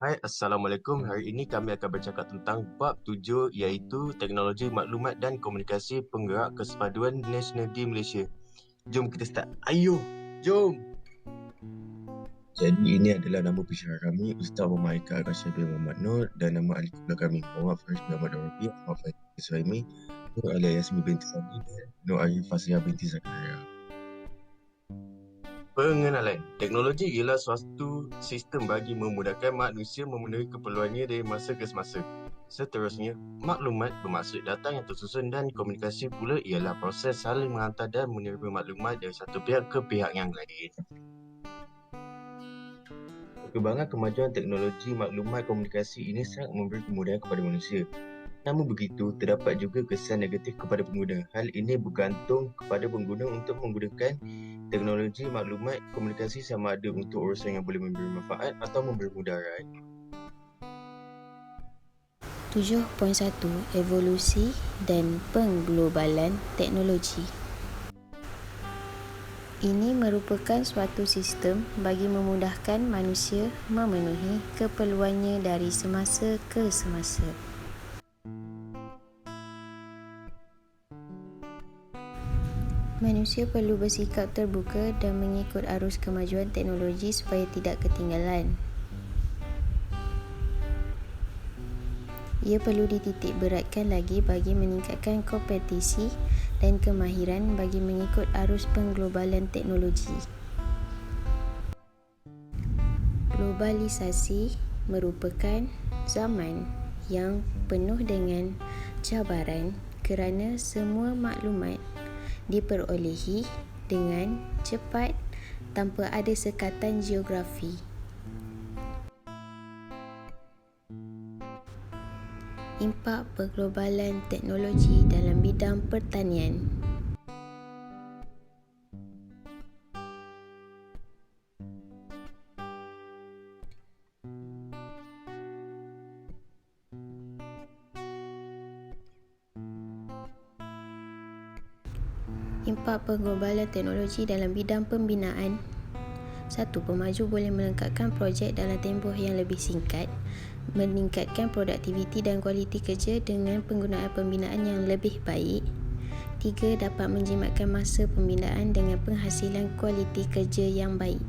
Hai, Assalamualaikum. Hari ini kami akan bercakap tentang bab 7 iaitu teknologi maklumat dan komunikasi penggerak kesepaduan nasional di Malaysia. Jom kita start. Ayuh, jom. Jadi ini adalah nama pensyarah kami, Ustaz Muhammad Haikal Rashid bin Muhammad Nur, dan nama ahli kebelah kami, Muhammad Faris bin Muhammad Rabi, Muhammad Faris Suhaimi, Nur Alia Yasmin binti Sani, dan Nur Arif Fasiyah binti Zakaria. Pengenalan. Teknologi ialah suatu sistem bagi memudahkan manusia memenuhi keperluannya dari masa ke semasa. Seterusnya, maklumat bermaksud data yang tersusun dan komunikasi pula ialah proses saling menghantar dan menerima maklumat dari satu pihak ke pihak yang lain. Perkembangan kemajuan teknologi maklumat komunikasi ini sangat memberi kemudahan kepada manusia. Namun begitu, terdapat juga kesan negatif kepada pengguna. Hal ini bergantung kepada pengguna untuk menggunakan teknologi maklumat komunikasi sama ada untuk urusan yang boleh memberi manfaat atau memberi mudarat. 7.1 Evolusi dan pengglobalan teknologi. Ini merupakan suatu sistem bagi memudahkan manusia memenuhi keperluannya dari semasa ke semasa. Manusia perlu bersikap terbuka dan mengikut arus kemajuan teknologi supaya tidak ketinggalan. Ia perlu dititik beratkan lagi bagi meningkatkan kompetisi dan kemahiran bagi mengikut arus pengglobalan teknologi. Globalisasi merupakan zaman yang penuh dengan cabaran kerana semua maklumat diperolehi dengan cepat tanpa ada sekatan geografi. Impak pengglobalan teknologi dalam bidang pertanian. Impak pengglobalan teknologi dalam bidang pembinaan. 1. Pemaju boleh melengkapkan projek dalam tempoh yang lebih singkat, meningkatkan produktiviti dan kualiti kerja dengan penggunaan pembinaan yang lebih baik. 3. Dapat menjimatkan masa pembinaan dengan penghasilan kualiti kerja yang baik.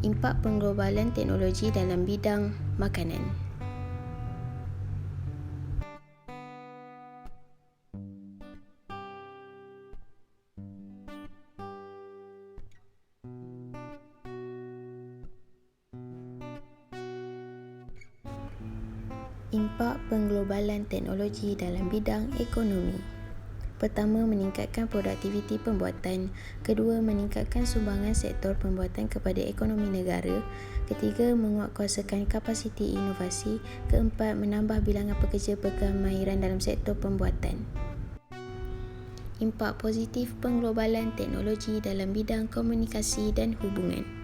Impak pengglobalan teknologi dalam bidang makanan. Impak pengglobalan teknologi dalam bidang ekonomi. Pertama, meningkatkan produktiviti pembuatan. Kedua, meningkatkan sumbangan sektor pembuatan kepada ekonomi negara. Ketiga, menguatkuasakan kapasiti inovasi. Keempat, menambah bilangan pekerja berkemahiran dalam sektor pembuatan. Impak positif pengglobalan teknologi dalam bidang komunikasi dan hubungan.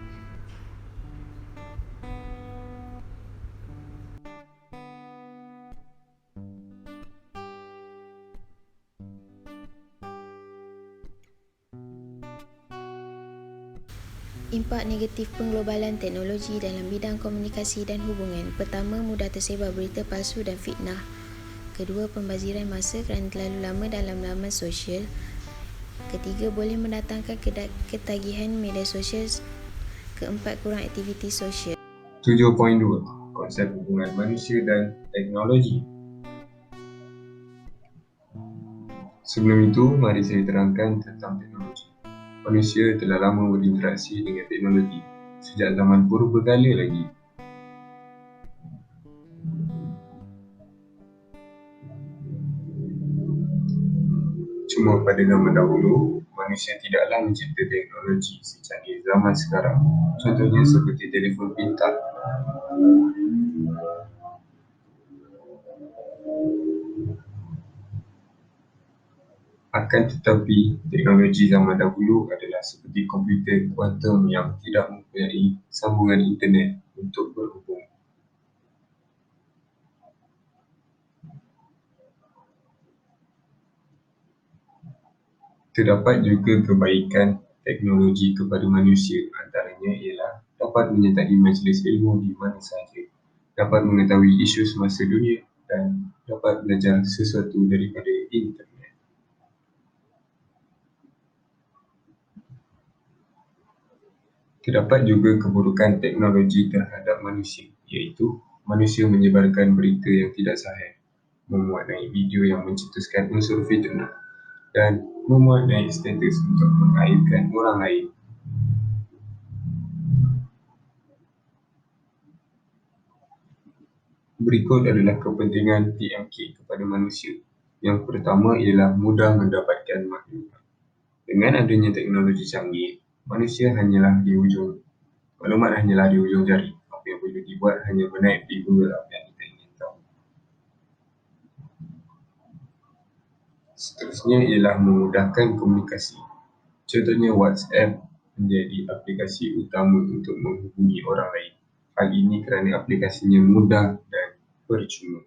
Impak negatif pengglobalan teknologi dalam bidang komunikasi dan hubungan. Pertama, mudah tersebar berita palsu dan fitnah. Kedua, pembaziran masa kerana terlalu lama dalam laman sosial. Ketiga, boleh mendatangkan ketagihan media sosial. Keempat, kurang aktiviti sosial. 7.2 Konsep hubungan manusia dan teknologi. Sebelum itu, mari saya terangkan tentang teknologi. Manusia telah lama berinteraksi dengan teknologi, sejak zaman purbakala lagi. Cuma pada zaman dahulu, manusia tidaklah mencipta teknologi secanggih zaman sekarang. Contohnya seperti telefon pintar. Akan tetapi, teknologi zaman dahulu adalah seperti komputer kuantum yang tidak mempunyai sambungan internet untuk berhubung. Terdapat juga kebaikan teknologi kepada manusia, antaranya ialah dapat menyertai majlis ilmu di mana sahaja, dapat mengetahui isu semasa dunia dan dapat belajar sesuatu daripada internet. Terdapat juga keburukan teknologi terhadap manusia, iaitu manusia menyebarkan berita yang tidak sahih, memuat naik video yang mencetuskan unsur fitnah, dan memuat naik status untuk mengaibkan orang lain. Berikut adalah kepentingan TMK kepada manusia. Yang pertama ialah mudah mendapatkan maklumat. Dengan adanya teknologi canggih, maklumat hanyalah di ujung jari. Apa yang perlu dibuat hanya menaip di Google apa yang kita ingin tahu. Seterusnya ialah memudahkan komunikasi. Contohnya WhatsApp menjadi aplikasi utama untuk menghubungi orang lain. Hal ini kerana aplikasinya mudah dan percuma.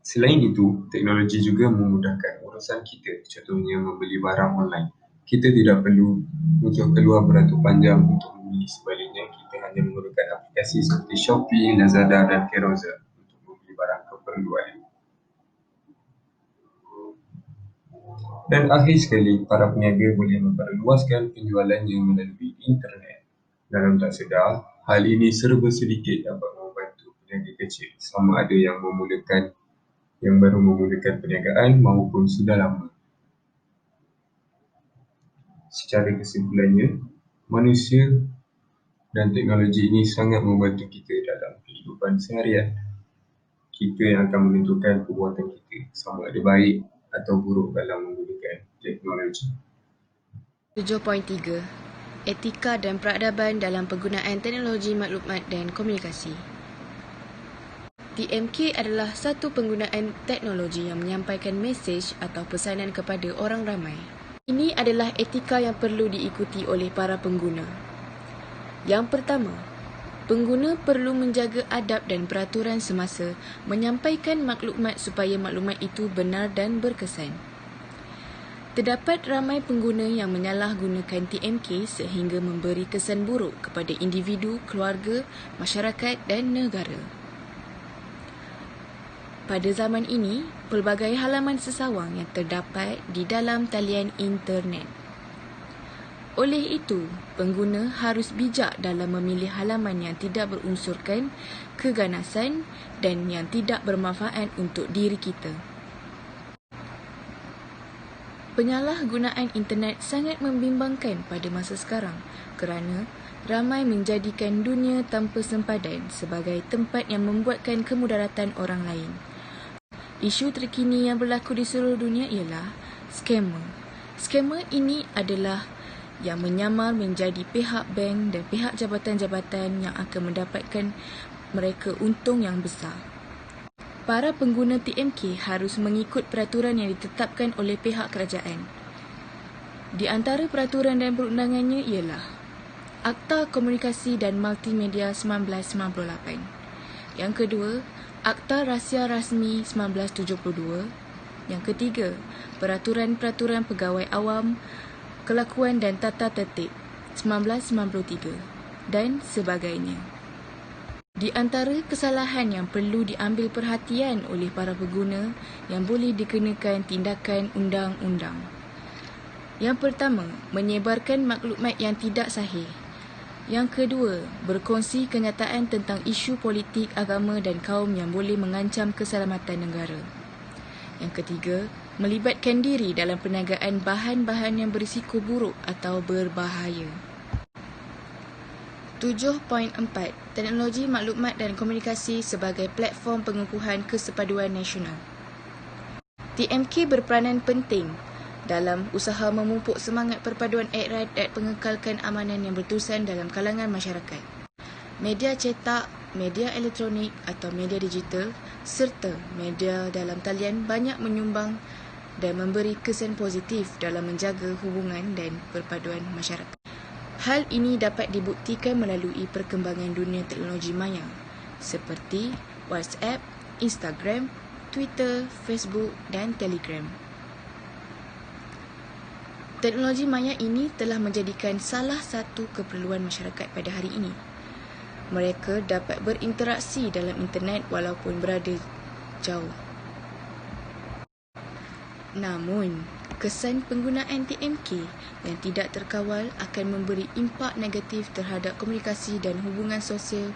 Selain itu, teknologi juga memudahkan urusan kita, contohnya membeli barang online. Kita tidak perlu untuk keluar beratur panjang untuk membeli, sebaliknya kita hanya menggunakan aplikasi seperti Shopee, Lazada dan Carousell untuk membeli barang keperluan. Dan akhir sekali, para peniaga boleh memperluaskan penjualannya melalui internet. Dalam tak sedar, hal ini serba sedikit dapat membantu peniaga kecil, sama ada yang baru memulakan perniagaan maupun sudah lama. Secara kesimpulannya, manusia dan teknologi ini sangat membantu kita dalam kehidupan seharian. Kita yang akan menentukan perbuatan kita, sama ada baik atau buruk dalam menggunakan teknologi. 7.3 Etika dan peradaban dalam penggunaan teknologi maklumat dan komunikasi. TMK adalah satu penggunaan teknologi yang menyampaikan mesej atau pesanan kepada orang ramai. Ini adalah etika yang perlu diikuti oleh para pengguna. Yang pertama, pengguna perlu menjaga adab dan peraturan semasa menyampaikan maklumat supaya maklumat itu benar dan berkesan. Terdapat ramai pengguna yang menyalahgunakan TMK sehingga memberi kesan buruk kepada individu, keluarga, masyarakat dan negara. Pada zaman ini, pelbagai halaman sesawang yang terdapat di dalam talian internet. Oleh itu, pengguna harus bijak dalam memilih halaman yang tidak berunsurkan keganasan dan yang tidak bermanfaat untuk diri kita. Penyalahgunaan internet sangat membimbangkan pada masa sekarang kerana ramai menjadikan dunia tanpa sempadan sebagai tempat yang membuatkan kemudaratan orang lain. Isu terkini yang berlaku di seluruh dunia ialah scammer. Scammer ini adalah yang menyamar menjadi pihak bank dan pihak jabatan-jabatan yang akan mendapatkan mereka untung yang besar. Para pengguna TMK harus mengikut peraturan yang ditetapkan oleh pihak kerajaan. Di antara peraturan dan perundangannya ialah Akta Komunikasi dan Multimedia 1998. Yang kedua, Akta Rahsia Rasmi 1972. Yang ketiga, Peraturan-Peraturan Pegawai Awam, Kelakuan dan Tata Tertib 1993 dan sebagainya. Di antara kesalahan yang perlu diambil perhatian oleh para pengguna yang boleh dikenakan tindakan undang-undang. Yang pertama, menyebarkan maklumat yang tidak sahih. Yang kedua, berkongsi kenyataan tentang isu politik, agama dan kaum yang boleh mengancam keselamatan negara. Yang ketiga, melibatkan diri dalam perniagaan bahan-bahan yang berisiko buruk atau berbahaya. 7.4 Teknologi maklumat dan komunikasi sebagai platform pengukuhan kesepaduan nasional. TMK berperanan penting dalam usaha memupuk semangat perpaduan erat dan mengekalkan amanan yang berterusan dalam kalangan masyarakat. Media cetak, media elektronik atau media digital serta media dalam talian banyak menyumbang dan memberi kesan positif dalam menjaga hubungan dan perpaduan masyarakat. Hal ini dapat dibuktikan melalui perkembangan dunia teknologi maya seperti WhatsApp, Instagram, Twitter, Facebook dan Telegram. Teknologi maya ini telah menjadikan salah satu keperluan masyarakat pada hari ini. Mereka dapat berinteraksi dalam internet walaupun berada jauh. Namun, kesan penggunaan TMK yang tidak terkawal akan memberi impak negatif terhadap komunikasi dan hubungan sosial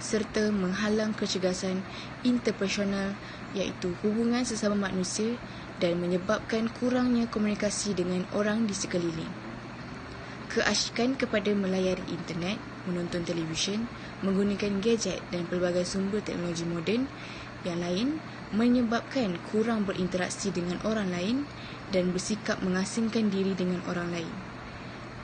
serta menghalang kecergasan interpersonal iaitu hubungan sesama manusia dan menyebabkan kurangnya komunikasi dengan orang di sekeliling. Keasyikan kepada melayari internet, menonton televisyen, menggunakan gadget dan pelbagai sumber teknologi moden yang lain menyebabkan kurang berinteraksi dengan orang lain dan bersikap mengasingkan diri dengan orang lain.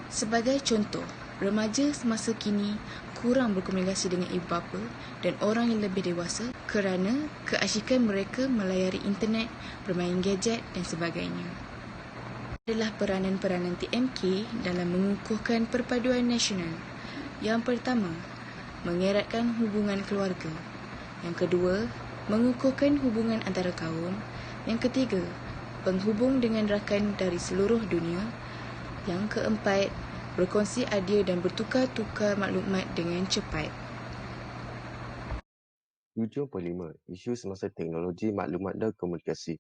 Sebagai contoh, remaja semasa kini kurang berkomunikasi dengan ibu bapa dan orang yang lebih dewasa kerana keasyikan mereka melayari internet, bermain gadget dan sebagainya. Adalah peranan-peranan TMK dalam mengukuhkan perpaduan nasional. Yang pertama, mengeratkan hubungan keluarga. Yang kedua, mengukuhkan hubungan antara kaum. Yang ketiga, penghubung dengan rakan dari seluruh dunia. Yang keempat, berkongsi idea dan bertukar-tukar maklumat dengan cepat. 7.5. Isu semasa teknologi maklumat dan komunikasi.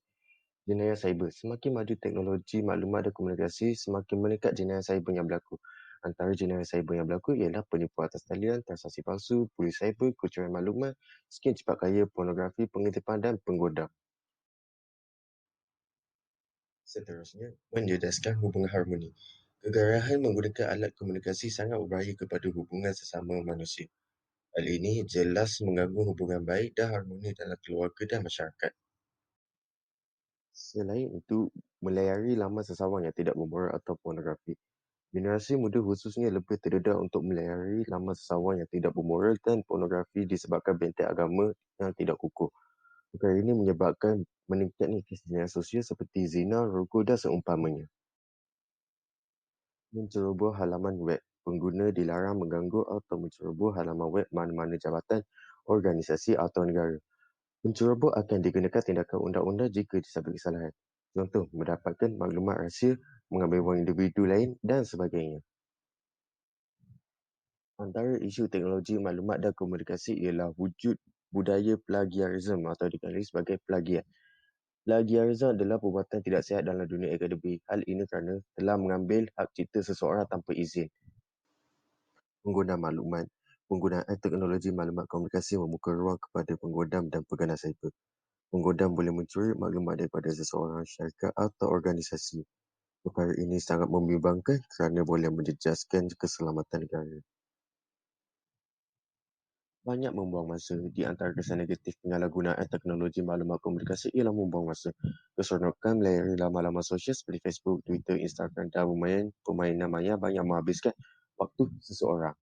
Jenayah cyber. Semakin maju teknologi maklumat dan komunikasi, semakin meningkat jenayah cyber yang berlaku. Antara jenayah cyber yang berlaku ialah penipuan atas talian, transaksi palsu, polis cyber, kekurangan maklumat, skim cepat kaya, pornografi, pengintipan dan penggodam. Seterusnya, menyedaskan hubungan harmoni. Kegarahan menggunakan alat komunikasi sangat berbahaya kepada hubungan sesama manusia. Hal ini jelas mengganggu hubungan baik dan harmoni dalam keluarga dan masyarakat. Selain itu, melayari laman sesawang yang tidak bermoral atau pornografi. Generasi muda khususnya lebih terdedah untuk melayari laman sesawang yang tidak bermoral dan pornografi disebabkan benteng agama yang tidak kukuh. Perkara ini menyebabkan meningkatnya kes jenayah sosial seperti zina, rokok dan seumpamanya. Menceroboh halaman web. Pengguna dilarang mengganggu atau menceroboh halaman web mana-mana jabatan, organisasi atau negara. Penceroboh akan dikenakan tindakan undang-undang jika disabit kesalahan. Contoh, mendapatkan maklumat rahsia, mengambil wang individu lain dan sebagainya. Antara isu teknologi maklumat dan komunikasi ialah wujud budaya plagiarisme atau dikenali sebagai plagiat. Plagiarisme adalah perbuatan tidak sihat dalam dunia akademik. Hal ini kerana telah mengambil hak cipta seseorang tanpa izin. Penggunaan maklumat. Penggunaan teknologi maklumat komunikasi membuka ruang kepada penggodam dan pengganas cyber. Penggodam boleh mencuri maklumat daripada seseorang, syarikat atau organisasi. Perkara ini sangat membimbangkan kerana boleh menjejaskan keselamatan negara. Banyak membuang masa. Di antara kesan negatif penyalahgunaan teknologi maklumat komunikasi ialah membuang masa. Keseronokan melayari laman-laman sosial seperti Facebook, Twitter, Instagram dan permainan maya banyak menghabiskan waktu seseorang.